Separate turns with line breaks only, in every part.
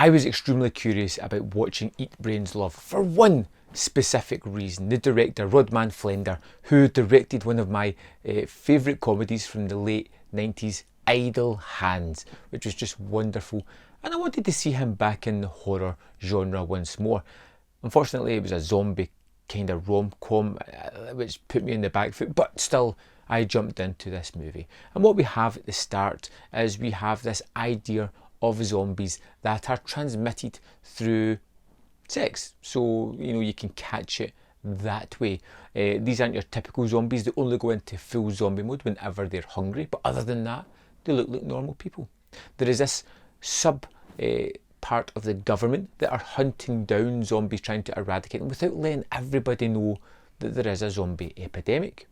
I was extremely curious about watching Eat, Brains, Love for one specific reason. The director, Rodman Flender, who directed one of my favourite comedies from the late 90s, Idle Hands, which was just wonderful. And I wanted to see him back in the horror genre once more. Unfortunately, it was a zombie kind of rom-com, which put me in the back foot, but still, I jumped into this movie. And what we have at the start is we have this idea of zombies that are transmitted through sex. So, you can catch it that way. These aren't your typical zombies. They only go into full zombie mode whenever they're hungry. But other than that, they look like normal people. There is this part of the government that are hunting down zombies, trying to eradicate them without letting everybody know that there is a zombie epidemic.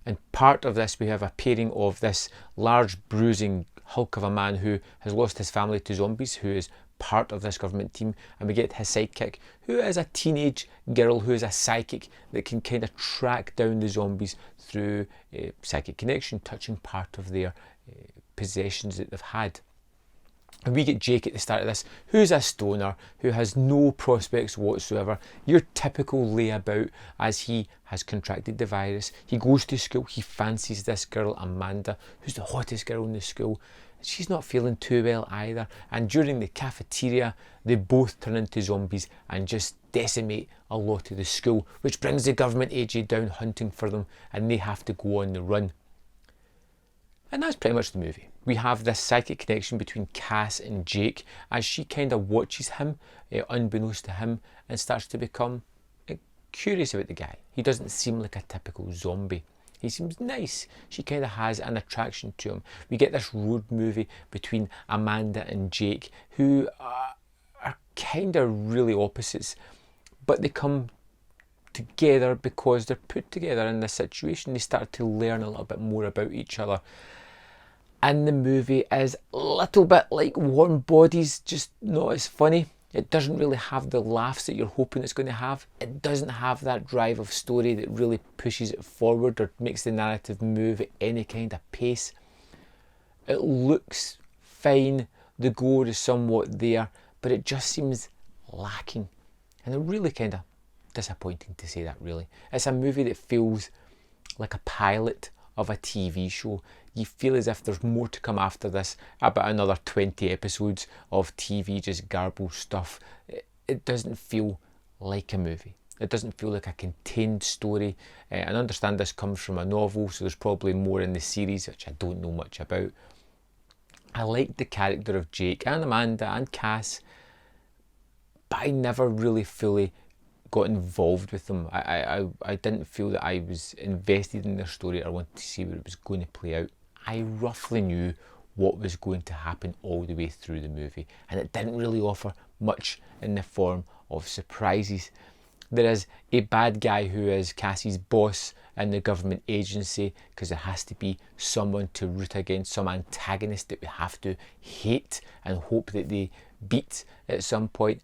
And part of this, we have a pairing of this large bruising hulk of a man who has lost his family to zombies, who is part of this government team, and we get his sidekick, who is a teenage girl who is a psychic that can kind of track down the zombies through psychic connection, touching part of their possessions that they've had. And we get Jake at the start of this, who's a stoner, who has no prospects whatsoever. Your typical layabout as he has contracted the virus. He goes to school, he fancies this girl, Amanda, who's the hottest girl in the school. She's not feeling too well either. And during the cafeteria, they both turn into zombies and just decimate a lot of the school, which brings the government agent down hunting for them, and they have to go on the run. And that's pretty much the movie. We have this psychic connection between Cass and Jake as she kind of watches him, unbeknownst to him, and starts to become curious about the guy. He doesn't seem like a typical zombie. He seems nice. She kind of has an attraction to him. We get this road movie between Amanda and Jake, who are kind of really opposites, but they come together because they're put together in this situation. They start to learn a little bit more about each other. And the movie is a little bit like Warm Bodies, just not as funny. It doesn't really have the laughs that you're hoping it's going to have. It doesn't have that drive of story that really pushes it forward or makes the narrative move at any kind of pace. It looks fine, the gore is somewhat there, but it just seems lacking. And it's really kind of disappointing to say that, really. It's a movie that feels like a pilot of a TV show. You feel as if there's more to come after this, about another 20 episodes of TV just garbled stuff. It doesn't feel like a movie. It doesn't feel like a contained story. And I understand this comes from a novel, so there's probably more in the series, which I don't know much about. I liked the character of Jake and Amanda and Cass, but I never really fully got involved with them. I didn't feel that I was invested in their story or wanted to see where it was going to play out. I roughly knew what was going to happen all the way through the movie, and it didn't really offer much in the form of surprises. There is a bad guy who is Cassie's boss in the government agency, because there has to be someone to root against, some antagonist that we have to hate and hope that they beat at some point.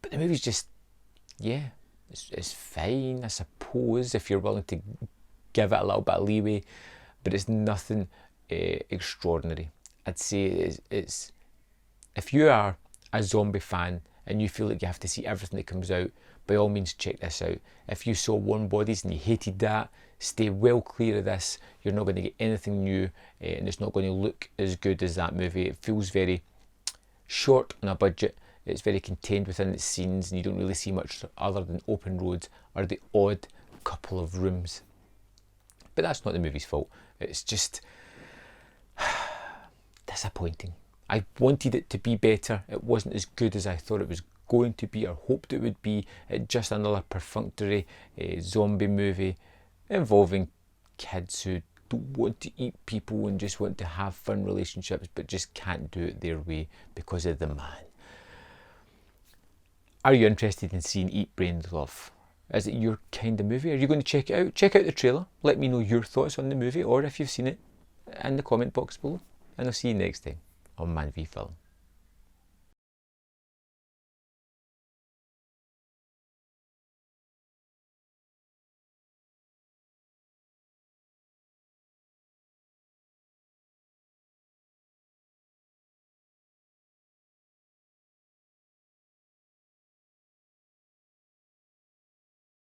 But the movie's just, yeah, it's fine, I suppose, if you're willing to give it a little bit of leeway, but it's nothing extraordinary. I'd say it's if you are a zombie fan and you feel like you have to see everything that comes out, by all means check this out. If you saw Warm Bodies and you hated that, stay well clear of this. You're not going to get anything new, and it's not going to look as good as that movie. It feels very short on a budget. It's very contained within its scenes, and you don't really see much other than open roads or the odd couple of rooms. But that's not the movie's fault. It's just disappointing. I wanted it to be better. It wasn't as good as I thought it was going to be or hoped it would be. It's just another perfunctory zombie movie involving kids who don't want to eat people and just want to have fun relationships, but just can't do it their way because of the man. Are you interested in seeing Eat, Brains, Love? Is it your kind of movie? Are you going to check it out? Check out the trailer. Let me know your thoughts on the movie, or if you've seen it, in the comment box below. And I'll see you next time on Man v Film.